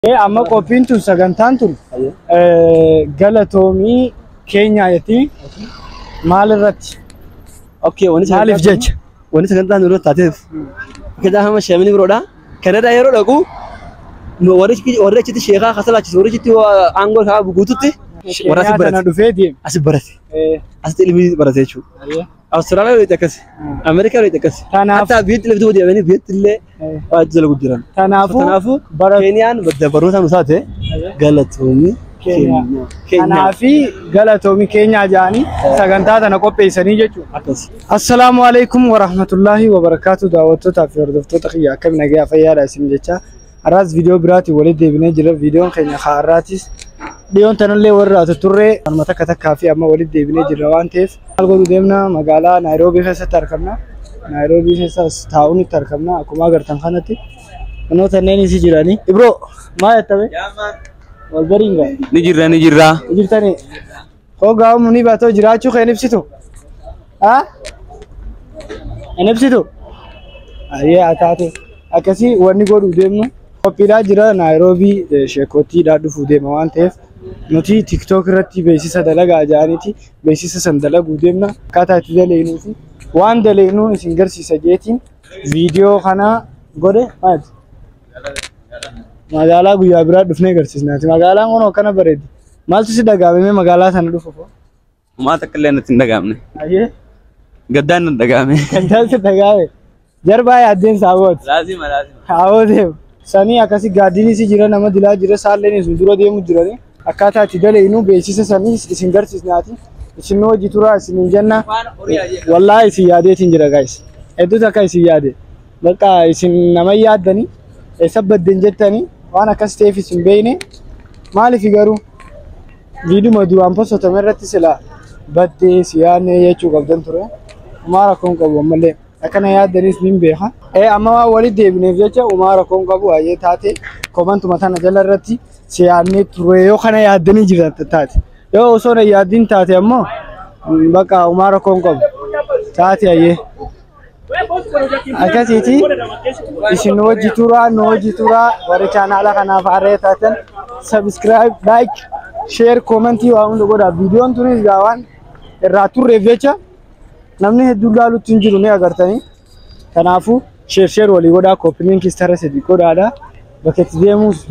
Amma qophiin tun sagantaan tun galatoomii keenya jetti maal irratti? Okay, Maaliif jecha? Wanti sagantaan irratti taateef kedaa hama sheemini biroodha. Kanada yeroo dhaqu warri achitti sheekaa kasalaachis warri achitti aangoo kaa guututti warra asii barate. Dhufee deema. Asii barate. Asitti ilmi barate jechuudha. Austraaliyaa yoo akkasi, Ameerikaa yoo akkasi. Hatta biyyaatti illee bituu deemanii biyyaatti illee waajjira jala guddiran. Kanaafuu Keeniyaan barnoota nusaate galatoomii keenya. Kanaafi galatoomii keenya jaanii sagantaa tana qopheessanii jechuudha. Assalaamu alaikum wa rahmatullahi wa barakatuh daawwattootaa fi hordoftoota kiyya akkam nagaa fayyaadha isin jecha. Arraas viidiyoo biraatti walitti deebinee jira. Viidiyoon keenya har'aatis dhiyoon tanallee warra turre amma takka fi amma walitti deebinee jira waan ta'eef maal godhu deemna magaalaa Naayiroobii keessatti argamna. Naayiroobii keessas taa'uunitti argamna akkuma agartan kanatti. Namoota kanneen si jiranii. Ibro maal jettame? Walbariinga. Ni jirra. Jirtanii. Hoggaa humni baatoo jiraachuu kan ibsitu. Haa? Kan ibsitu. Ayyee ataate. Akkasii wanni godhu deemnu. Qophiidhaa jira Naayiroobii sheekottiidhaa dhufuu deema waan ta'eef nuti TikTok irratti beeksisa dalagaa jaaniiti. Beeksisa san dalaguu deemna. Akkaataa itti daleenu fi waan daleenuun isin garsiisa jeetiin viidiyoo kana godhe maati? Magaalaa guyyaa biraa dhufnee agarsiisnaati. Magaalaan kun akkana bareeddi. Maaltu si dhagaamee magaalaa sana dhufuuf? Maa takka illee natti hin dhagaamne. Ayyee. Gaddaan natti dhagaame. Gaddaan si dhagaame. Jarbaa yaaddeen saawwati. Laazima. Haawwateef. Sanii akkasii gaaddinis jira nama dilaa jira saalleen isin dura deemu jirani. Akkaataa itti daleenu beeksisa sanii isin garsiisnaati. Isin hojii turaa isin hin jenna. Wallaahi isin yaadeetiin jira guys. Hedduutu akka isin yaade. Bakka isin nama yaaddanii eessa badden jettanii waan akkas ta'eef isin beekne maaliif garuu viidiyoo duraan postotame irratti sila baddee si yaadne jechuu qabdan ture. Umaara kun qabu ammallee akkana yaaddanis ni beeka. Amma walitti deebineef jecha umaara kun qabu ayyee taate komantuma tana jala irratti si yaadne ture yoo kana yaaddanii jirtan taate. Yoo osoo na yaaddin taate ammoo bakka umaara kun qabu taate ayyee. Akkasiiti isin hojii turaa warri chaanaala kanaaf harree taatan subscribe, like, share, comment waan hunda godhaa. Viidiyoon tunis gaawaan irraa turreef jecha namni hedduu laalutti hin jiru ni agartanii. Kanaafuu share walii godhaa koppiliin kistara sadii godhaadha. Bakka itti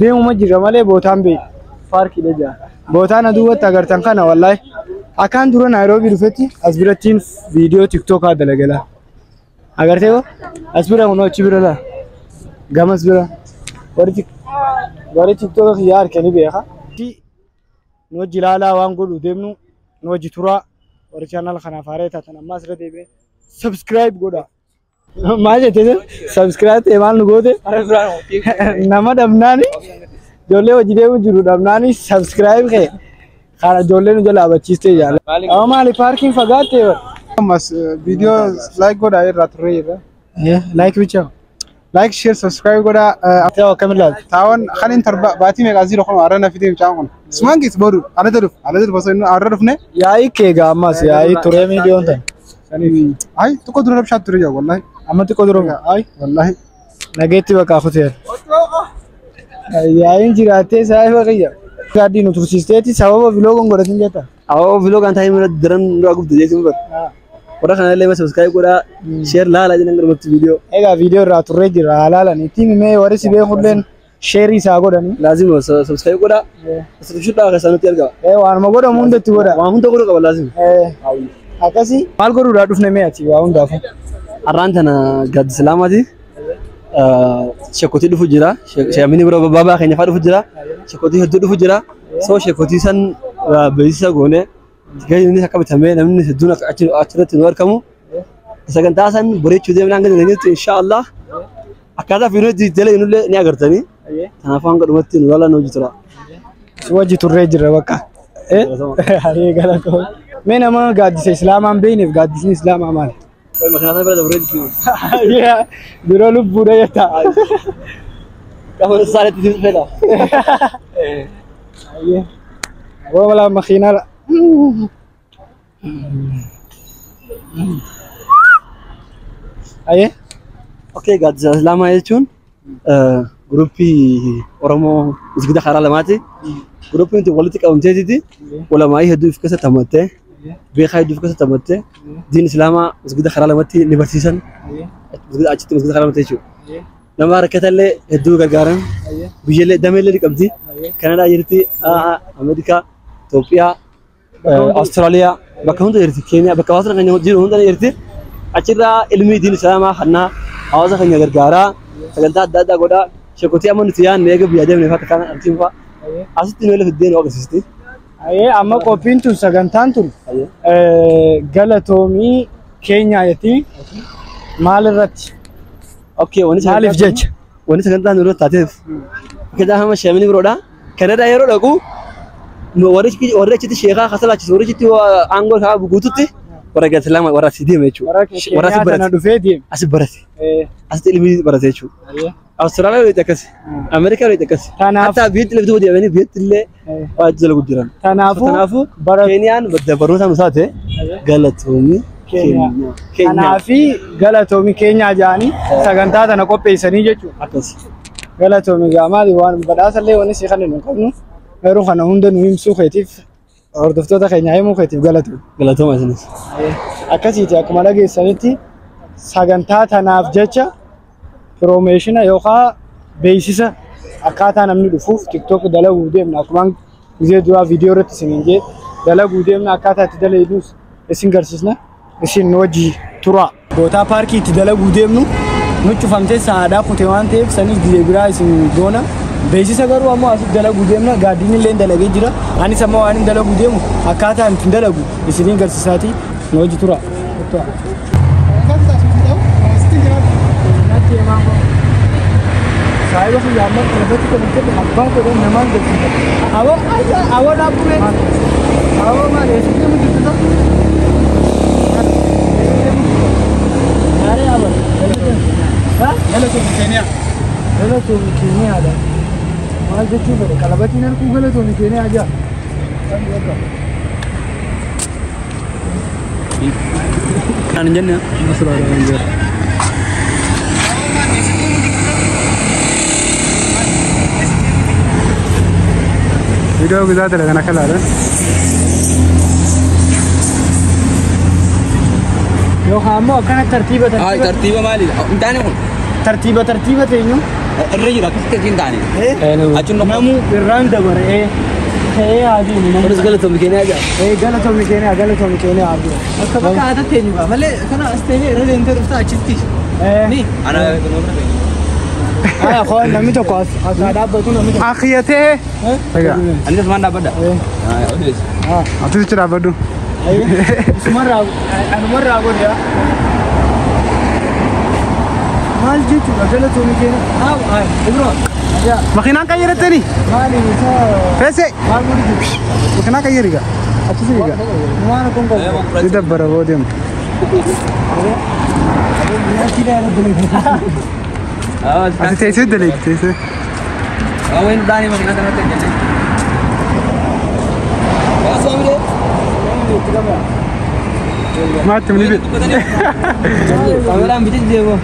deemuma jira malee bootaan beeku. Paarkiidha jira. Bootaan aduuwwatti agartan kana wallaahi akkaan dura Naayiroobii dhufetti as birattiin viidiyoo TikTokaa dalagalaa. Agartee ko as bira kun achi bira la gamas bira warri TikTok yaar kani beeka no jilala waan godhu deemnu no jituraa warri channel kana faaree taatan amma asirra deebi'ee subscribe godha maal jettee subscribe ta'e maal nu goote nama dhabnaani ijoollee hojii deemu jiru dhabnaani subscribe kee kana ijoollee nu jala abachiistee jaala amma maali paarkiin fagaattee Mas video like goda irra turreera. Like bicha. Like, share, subscribe goda. Tawa kamila. Tawan khanin tarba baati me gaziro khon arana fide bicha khon. Smangis bodu. Aladuruf baso inu arrufne. Yaai kega amas yaai turre mi dion tan. Sani ai to ko durab shat turre wallahi. Amma to ko durab ai wallahi. Nageti wa ka khote. Yaai jirate sai wa gaya. Gadi nu tursisteti sababa vlog ngodatin jeta. Awo vlog antai mura daran ragub dejetum bar. Orang kan lagi subscribe kuda share lah lagi nengger waktu video. Ega video ratu rejir halal ni. Tim me waris be kulen share isa goda ni. Lazim subscribe kuda. Subscribe dah kesana tiar ga. Wan ma goda munde tu goda. Wan munde goda kau lazim. Akasi mal goda udah dufne me aci wan dafu. Aran thana gad selamati. Shekoti dufu jira. Shemini bro baba kayaknya fadu jira. Shekoti hadu dufu jira. So shekoti san beisa gone. Gaya ini sakit macamnya, namun seduna acara tinuar kamu. Sagantaa san bericu dia menangkan dengan itu, insyaallah. Akada video di jalan ini ni agar tadi. Kenapa angkat umatin wala nujitra. Semua jiturre jira waka. Hari kalau kau. Mana mah gadis Islam ambil gadis Islam amal. Kau makan apa dah bericu? Ya, biro lu budaya tak. Kamu salah tidur pada. Iya. Gua malah makinal. Aye. Okay, gad selama itu جروبي أورمو مسجد خير لماتي جروبي أنت ولتك أو مجددي ولا ما يهدو في كسر تمته بيخا يهدو في كسر تمته دين الإسلام مسجد خير لماتي لبرتيسن مسجد أجت مسجد خير لماتي شو لما ركت اللي هدو كجارن بيجي دمي اللي كبدي كندا يرتي أمريكا توبيا أستراليا بكون يرتي كينيا بكواسر كنيا جيرو هون يرتي أشيرا علمي دين الإسلام خنا أوزا كنيا كجارا سجنتا دادا غدا شكوتي أمون تيان نيجا بيجي من فات كان أنتيم فا أسيت نقول في الدين وقصتي أيه أما كوبين سجنتان غلطومي كينيا يتي مال الرت أوكي وني مالف جج وني سجنتان نقول تاتيف كذا هم شامني برودا كندا يرو لقو وريش تي شيخا خسلا وريش تي أنغول ها بقولتي ورجع سلام ورا سيدي ميشو ورا سيبرتي أسيبرتي أسيت علمي براتي شو أستراليا ولا تكسي أمريكا ولا تكسي حتى بيت اللي بدو يعني بيت اللي واجد لو جيران تنافو كينيان بدأ بروسا مساته غلطومي كينيا تنافي غلطومي كينيا جاني سجنتا تنا كوبي سني جتو أكسي غلطومي جامالي وان بدأ سلي وني سيخان نقولنا نروح أنا هون دنيم سوخيتيف أردفتو تا كينيا يمو خيتيف غلطومي أسنس أكسي تي أكمل جي سنتي سجنتا تناف جتة بروميشنا يوخا بيسيسا أكاتا نمني دفوف تيك توك دلا وديمنا كمان زي دوا فيديو رت سنجي دلا وديمنا أكاتا تدلا يدوس السينجر سيسنا السين نوجي ترى بوتا باركي تدلا وديمنو نوتشو فهمتي سادا كوتيوان تيف سنيس ديبرا اسم دونا بيسيسا غرو أمو أسد دلا وديمنا قاعدين اللي دلا جيجرا أني سماو أني دلا وديمو أكاتا أنت دلا ود السينجر سيساتي نوجي ترى saya waktu zaman kerja itu mungkin abang tu dan memang begitu. Awak nak pun, awak mana sih mungkin tu? Ada awak, hah? Kalau tu Kenya, kalau tu Kenya ada. Mana jadi tu? Kalau betul ni aku kalau tu Kenya aja. Anjir ni, masalah anjir. Video के साथ लगाना कल आ रहा है यो खामो अकना तरतीब माली इंताने कौन तरतीब तेन्यू الرجل كيف تجين تاني أجن نمو الران دبر إيه عادي بس غلطهم كيني أجا غلطهم كيني عادي أكبر كذا تاني بقى ملء كنا استني رجل أنت رفت أشتيش ني أنا أخوان نمي تقاس أصلا بتو نمي أخيته أنا زمان دابدا أتوي ترى بدو مرة أنا مرة أقول يا مال جيتو غلطهم كيني إبراهيم مخينا كير تاني مالي فيسي مخينا كيريجا أتوسيجا ما أنا كم بقول يدبر أبوديم تيسي دليل تيسي وين داني مخينا كنا تجينا ما تمني بيت أولا بيجي جيبه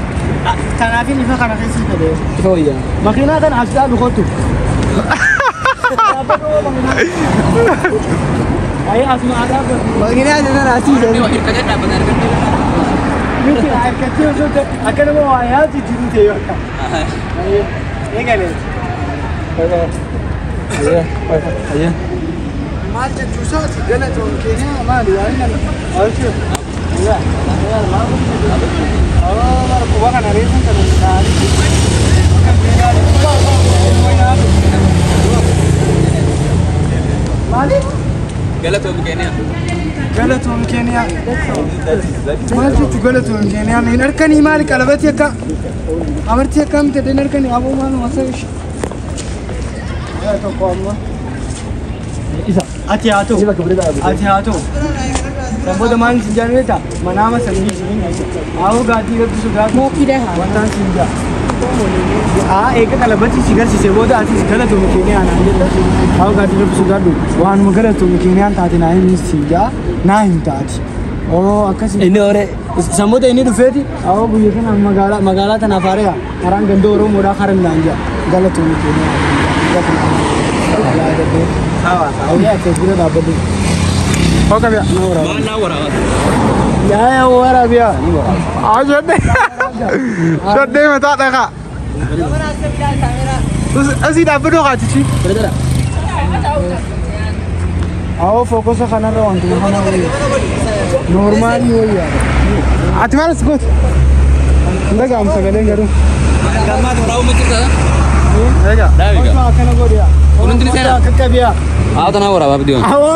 تنافي اللي فخنا في سيدة شوية مخينا كان عشان بخوتو أي أسمع هذا مخينا أنا راسي جاي ممكن أكتر شو أكلم هو عياتي جديد يوكا إيه قالت أيه ما تجوسات قالت وكينيا ما لي أنا أرشف لا ما ما ركوبا كان ريسن كان مالي قالتهم كينيا ما جيت قالتهم كينيا من أركني مالك على بيتي كا أمرتي كم تدين أركني أبو ما نوصلش يا تقوم إذا أتياتو ربو دمان سنجان بيتا مناما سنجي سنجي आओ गाती रब सुगात मो किरे हा वंतान सिंजा एक कलबती सिगर से वो आती गलत हो के आना आओ गाती रब सुगात वान मगलत हो के आना ताती ना ही सिंजा ना ही ताती ओ अकस इन्हें और समुद्र इन्हें दुफेती आओ बुझे ना मगाला तना फारेगा हरान गंदो रो मोड़ा खरन Lanja galatoon keenya ayyaa keessa dhaabbatu oka biya Mana waraabaa. yaa waraabaa ajodde shadde mata dhaqa asii dhaabbatu qaatichi awo fokosa kanarra wanti kana normaali wayya ati maal skot ndaga am sagaleen garu Gammaatu waraabuu machirta. Ega. Daawiga. Oka kana godiya. Kunin tini sana. Kakkabiya. Tanaa waraabaa bidiyoon. Awo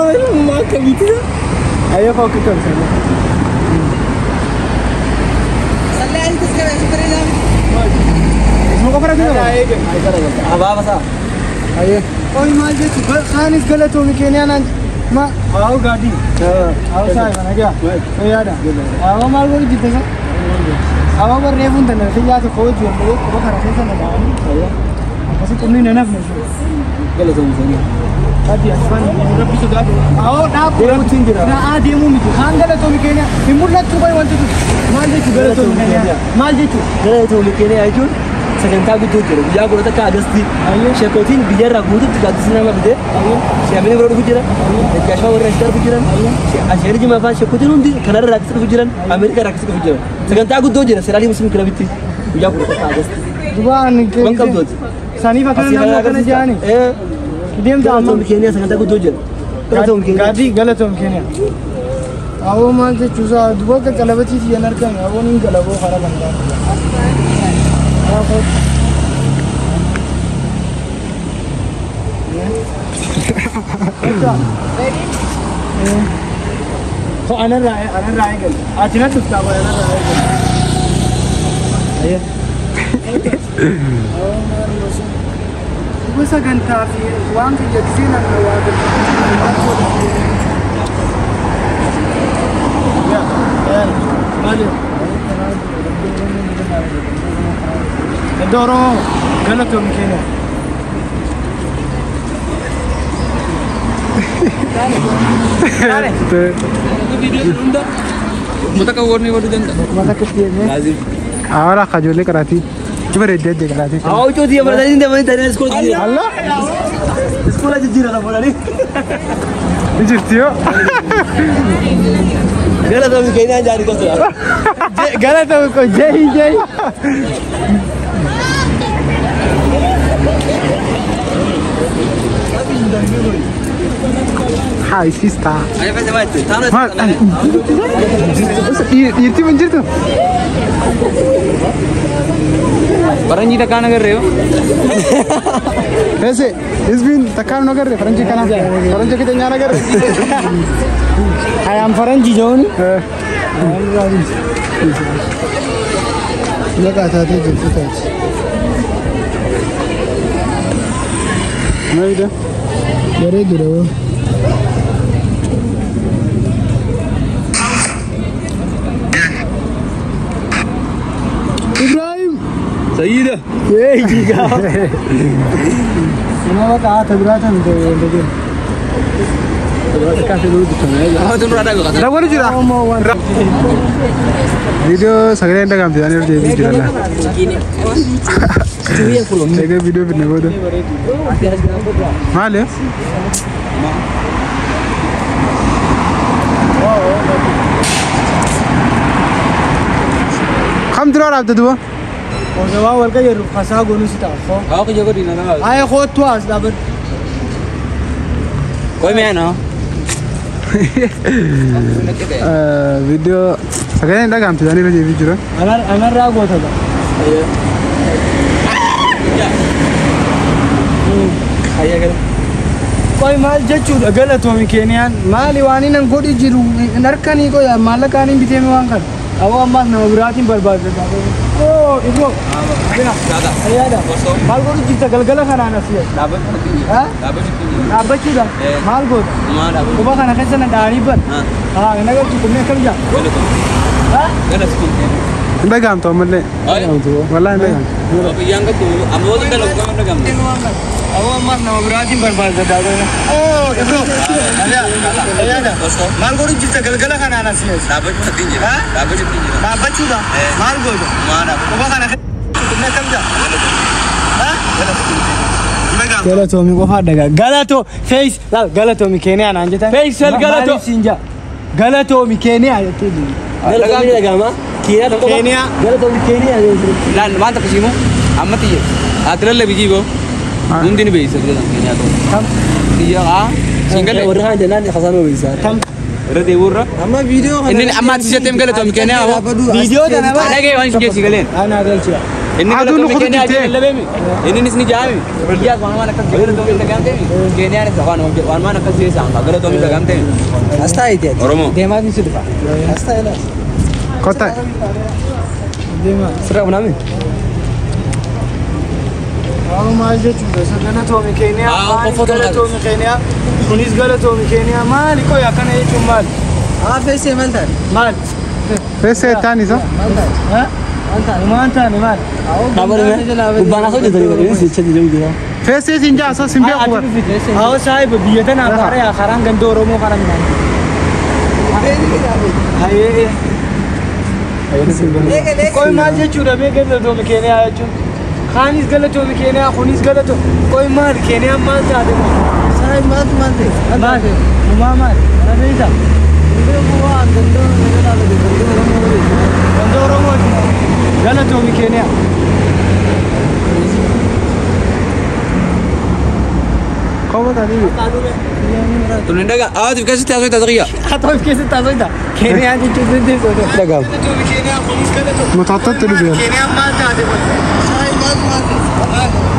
ma kabiti. Ayo kau kakkabiya. Sallah ini sekarang seperti ini. Mau kau pergi mana? Abaa basaa. Ayo. Oh mal je tu. Khanis galat ho mikenya nan. Ma awo gadi. Awo sai mana kya? Ayo ada. Awo mal godi jitega. Awo bar refun tan se ya to kau ju mo ko khara se sana da. Ayo. Masih kuni nana fna. Galat ho misanya. Adi asman rabbi to gado. Awo da pura tingira. Na adi mu miti. Khan galat ho mikenya. Himullat ko bai wantu. Mal je tu galat ho mikenya. Mal je tu. Galat ho mikenya ayun. Sagantaa guutuu jiru. Guyyaa godhata akka agasti. Sheekootiin biyyarraa guututti gaaddisni nama fide. Sheemini biroo dhufu jira. Gaashfaa warra asitti dhufu jiran. Asheeri jimaa afaan sheekootiin hundi kanarra raakisa dhufu jiran. Ameerikaa raakisa dhufu jiran. Sagantaa guddoo jira. Seraalii musliim kilabitti. Guyyaa godhata akka agasti. Dubaan ke. Waan qabdooti. Sanii fakkaatan nama kana jaani. Deemta amma. Galatoom keenya sagantaa guddoo jira. Galatoom keenya. Gadi galatoom keenya. Awo maal jechuusaa dubarta qalabatiif yan argame awoon hin galaboo kara bandaa. So anan raay gal. Achina tufta ko anan raay gal. Ayo. Kusa ganta fi waan fi yaksina na waad. Ya. Mali. Doro galatom kene. Mata ka warni wadu janta. Mata ketiye. Lazim. Ahora khajole karati. Cuma redde karati. Aw choti ya bardani de mani tane school ji. Allah. School ji jira na bolani. Ijirtiyo. Galatoom keenya jaani ko sura. Galatom ko jai. Hi sister. Ayo pese baite. Tano. Irti menjirtu. Paranji ta kana kar rahe ho? ऐसे इस दिन तकाल न कर रहे फरंजी खाना फरंजी कितने जाना कर रहे आई एम फरंजी जोन लगा था तो जल्दी था मैं इधर मेरे गिरे वो इब्राहिम Sayyid. ये जी का Kenapa kah terberatan tu? Kasih dulu di sana. Ah, tu nurada ko kata. Rawar jira. Video segala yang kami tanya dia video lah. Saya video pernah buat. Mana? Kamu terus apa tu? Oh, jawab warga yang kasar gunu sih tak? Kau ke jago di mana? Ayah kau tu as dapat. Kau mana? Video segala yang kami tanya dia video. Anar ragu tu. Ayah kan. Kau mal jatuh agak tu mikirnya mal iwani nang kau di jiru narkani kau ya malakani bitem wangkan. Awak mas nama beratin berbahasa. Oh, ibu. Ada. Ada. Mal kau di gal-gal kan anak sih. Dapat pergi. Hah? Dapat pergi. Apa cuda? Mal kau. Mana dapat? Kau bahkan nak sana dari ber. Ah, nak kau cukup ni kerja. Hah? Kan sekolah. Anda gam tu amalnya. Walau anda gam. Tapi yang tu, ambil tu kalau kau anda gam. Awak mas nama beratin berbahasa. Oh, ibu. Ada. Mal kau di gal-gal kan anak sih. Dapat pergi. Dapat pergi. Dapat cuda. Mal kau. Mana? Kau bahkan nak cukup ni kerja. Galatoomi qofa daga galatoo face la galatoomi Keeniyaan aan jetan Faisal galatoo sinja galatoomi Keeniyaa jettee galatoomi dhagama Keeniyaa galatoomi Keeniyaa lan maanta qisimu ammati atralla bijibo mundin beisa Keeniyaa to tam iya single warra haan janaan khasano beisa tam rade wurra amma video inni amma tisetem galatoomi Keeniyaa video dana ba alage wan shige sigalen ana galchiya inni galatoomi Keeniyaa jellabemi inni nisni jaami iya wan mana kan galatoomi dagamte Keeniyaa ne sawan wan mana kan sisa galatoomi dagamte asta ide oromo dema ni sudah asta ila kota dema sira unami Aku masih juga sekarang tuh mikirnya, tuh mikirnya, kunis gala tuh mikirnya, mal, kok ya kan itu mal. face mantan Mal. Face tani so? Hah? Mantan, mal. kabar me ubana so jadi ini sih jadi juga Face sinja so simbe ko. Aku saya bebiasa nak apa ya, sekarang kan doromo kan minat. Aye. Koi masih juga mikirnya tuh mikirnya aja. Khanis gala tuh mikirnya, kunis gala tuh. Koi mal, mikirnya mal ada. saya mati Mal, mal. Ada itu. Doromo. Gala tuh mikirnya. Kau tadi. tunenda ga aad kasi taso tadriya Atau कैसे ताज़ा था? केनिया जी चुप नहीं थे तो। dagang Kenya police का तो। Mutatat tadi. Kenya माल जाते हैं। सारे माल।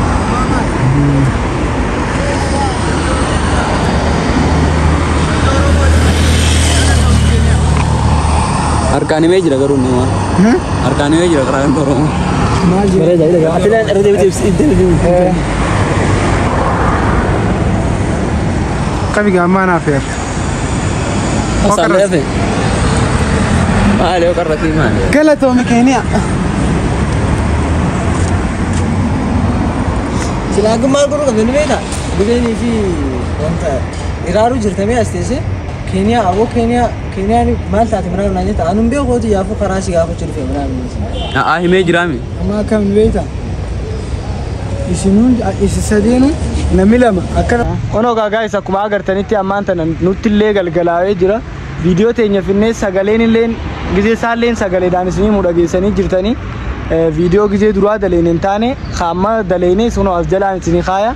arkani me jira garu no arkani me jira garan toro mere jadi dagang atila ada tips itu Kami gamma na fer. asal ya fe male o karrati male galatoomi Keniyaa. silaagu maal godhu qabdani beekta budeeni fi wanta iraaru jirtame asteese Keniyaa aboo Keniyaan maal taate mana kana jetta anum beekooti yaafu karaa si gaafa jiru fe mana a hime jirami Amma kam beekta. Isinun isi sadeenu namni lama akkana. Onoo guys akkuma agartanitti ammaan tana nutti illee galgalaa'ee jira. Viidiyoo teenya finnee sagaleen illee gizee isaalleen sagaleedhaan isinii mudhageessanii jirtanii. Viidiyoo gizee duraa daleen hin taane hamma daleenee sunoo as jalaan isinii kaaya.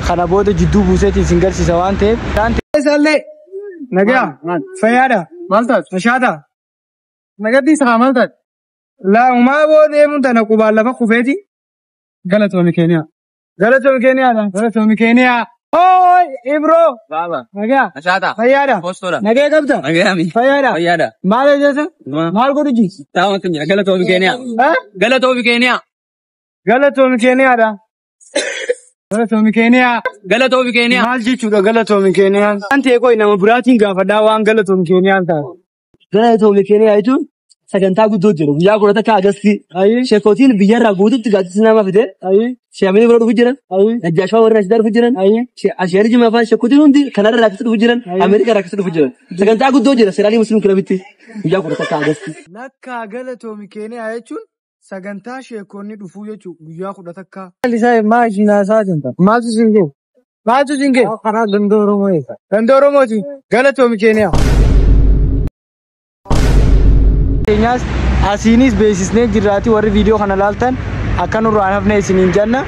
Kana booda jidduu buuseetiin isin garsiisa waan ta'eef. Isaallee nagaa fayyaadha. Maal taat? Nashaata. Nagaddi isaa maal taat? Laamumaa boodeemuun tana qubaan lafa kufeeti. Galatoomi Keniyaa. Galatoomi Keniyaadha. Galatoomi Keniyaa. Oi, Ibro. baba Nagaa. ashata Fayyaadha. postola Nagee qabda. agami Fayyaadha. yada Maal jechuun? Maal godhu jiis? tawo tunya galatoomi Keniyaa galatoomi Keniyaa Galatoomi Keniyaadha. Galatoomi Keniyaa. galatoomi Keniyaa Maal jechuudha galatoomi Keniyaan? Waan ta'e koo nama biraatiin gaafadhaa waan galatoomi Keniyaan taate. galatoomi Keniyaa jechuun sagantaa guddoo jiru guyyaa kudha takka agarsi sheekotiin biyyarraa guututti gaaddisa nama fide sheemanii bira dhufu jiran najjaashwaa warra asidaa dhufu jiran asheenii jimaa faan sheekotiin hundi kanarra raakisa dhufu jiran ameerikaa raakisa dhufu jiran sagantaa guddoo jira seeraalii musliim kilabitti guyyaa kudha takka agarsi. Lakkaa galatoomi Keniyaa jechuun sagantaa sheekonni dhufuu jechuudha guyyaa kudha takkaa. Maaltu isin ga'e? Maaltu isin ga'e? Karaa gandoo Oromoo eessa? Gandoo Oromooti. Galatoomi Keniyaa. Keenyaas asiinis beeksisnee jirraati warri viidiyoo kana laaltan akka nurraan hafne isiniin jenna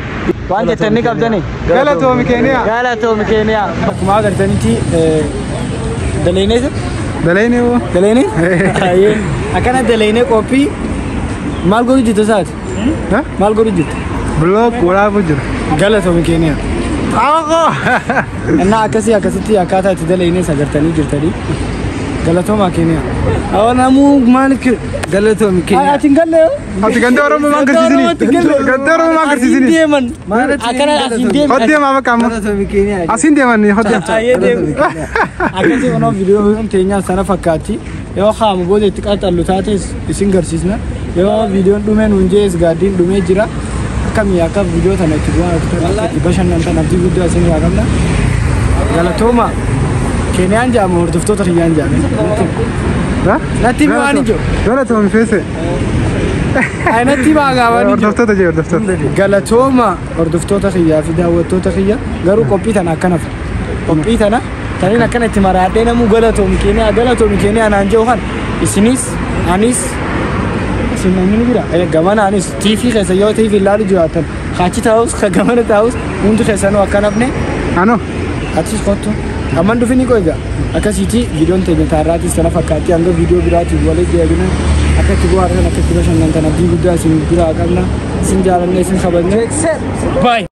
waan jettanii qabdani. Galatoomi Keniyaa. Galatoomi Keniyaa. Akkuma agartanitti daleenee Dalene wo. daleenee akkana daleenee qophii maal godhu jirtu isaati? Maal godhu jirtu? Blog wala bujur. Galatoomi Keniyaa. Ako. Innaa akkasitti akkaataa itti daleenee sagartanii jirtanii. Galatoomi Keniyaa. Namuu maalik galatoomi Keniyaa. Ati hin galle yoo? Ati ganda Oromoo maan garsiisini? Ganda Oromoo maan garsiisini? Deeman. Akkana asiin deeman. Hoddeema maqaa amma. galatoomi Keniyaa Asiin deeman hoddeema. Akkasii kunoo viidiyoo teenyaa sana fakkaatti. Yoo haamu booda itti qaxxallu taates isin garsiisna. Yoo viidiyoon dhumee nuun jees gaaddiin dhumee jira. Akkamii akka viidiyoo tana itti bashannantan abdii guddaa isin yaa qabna. Galatooma. Keniyaan jedhama hordoftoota Keniyaan jedhame. Natti waan ijoo. Galatoomi feese. Ainatti baagaawwan Hordoftoota jee hordoftoota. galatooma hordoftoota kiyyaa fi daawwattoota kiyya garuu qophii tana akkana qophii tana taniin akkana itti maraadhee namuu galatoomi keenyaa anaan jiru kan isinis anis isin namni jira gamana anis tiifii keessa yoo tiifii ilaalu jiraatan kaachi taa'us ka gamana taa'us hundi keessanuu akka nafne Ano? achis kottu amman dhufini qoyga akkasiiti viidiyoon teenya taarraatis sana fakkaatti hanga viidiyoo biraatiif waliin deebina akka itti bu'aa argan akka itti bashannantan abdii guddaa isin biraa qabna isin jaalannee isin kabajne. Bye.